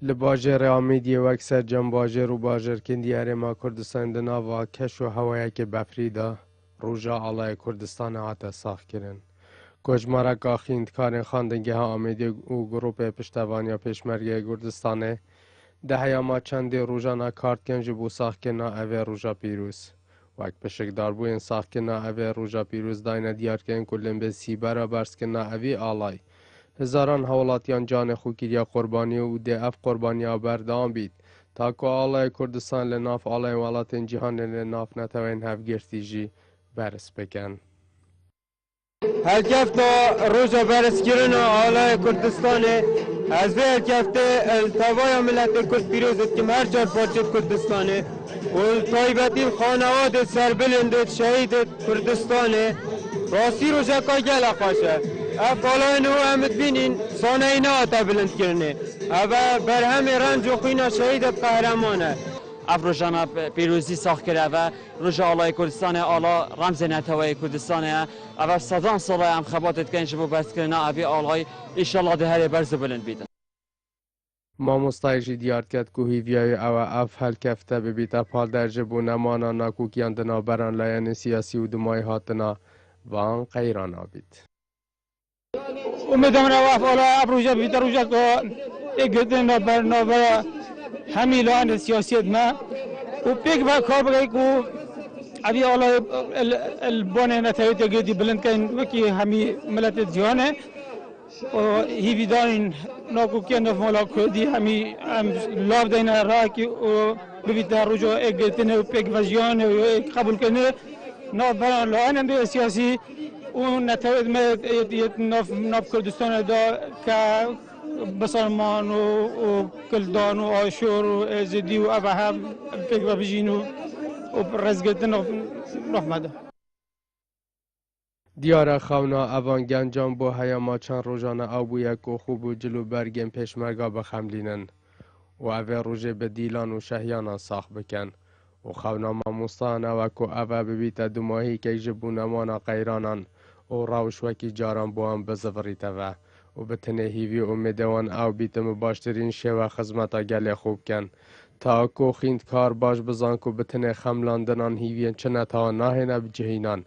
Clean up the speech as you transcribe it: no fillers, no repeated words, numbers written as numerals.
لباجر آمیدی وک سرجم باجر و باجر کندیار ما کردستان دنا و کش و هوایی که بفریدا روژا علای کردستان هات ساخ کرن. کجمارا کاخیند کارن خواندنگه ها آمیدی و گروپ پشتوانیا پیشمرگه کردستانه ده ما چند روزانه کارت کنج بو ساخ کنا اوه روزا پیروز. وقت پشک دار بو این ساخ کنا اوه روزا پیروز داینه دیار کن کلن به سی برابرس کنا اوی آلای. هزاران حولاتیان جان خوکیریا قربانی و ده اف قربانیا بردام بید. تا که آلای کردستان لناف آلای ولاتین جهان لناف نتوین هفگرتی جی برس بکن. هالكفته روجا برسكرنا على كردستان هذا هالكفته التوايا ملت كرد بيروزت كم هر جار بارچه كردستان والطيبتي الخانوات سربلند شهيد كردستان راسي روجا كاي جلا قاشا افالين هو امد بينين صانعينا تبلند كرنه اما برهم رنج وخينا شهيد قهرمانه اف روزانا پیروزی ساخت کرده و روز آلای کردستان آلا رمز نتوای کردستان و صدان سال هم خباتت کنش بو بس کردن اوی آلای ایشالله ده هر برز بلند بیدن. ما مستایجی دیار کرد که هیویای او اف هل کفته ببیت اپال درجه بو نمانا ناکوکیان دنا بران لاین سیاسی و دمای هاتنا وان قیران آبید. امیدوارم رفت آلا ابروجا بیتر روجا که اگدن برنامه همیلان سیاست ما و پیک با کار بگی کو ابی آلا البانه نتایت گدی بلند کن وکی همی ملت جهانه و هی بدان ناکو که نفمالا کردی همی لاب دینا راه کی و ببیت روجا اگدن و پیک وجیان و قبول کنه نه بران لان سیاسی و نتایت ما نف کردستان دا که بسلمان و کلدان و آشور و ازدی و ابها پیک و بجین و رزگتن رحمده. دیار خونا اوان گنجان بو هیا ما چند روزانه او بو یک و خوب و جلو برگم پیشمرگا بخملینن و اوه روژه به دیلان و شهیانا ساخ بکن و خونا ما مستانه و که اوه ببیت دماهی که جبو نمانا قیرانان و راوش وکی جاران بو هم بزفریت و بتنه هیوی امیدوان او بیتم باشترین شوه خزمتا گل خوب کن تا که خیند کار باش بزان که بتنه خملاندنان هیوین چنه تا ناهنه بجهینان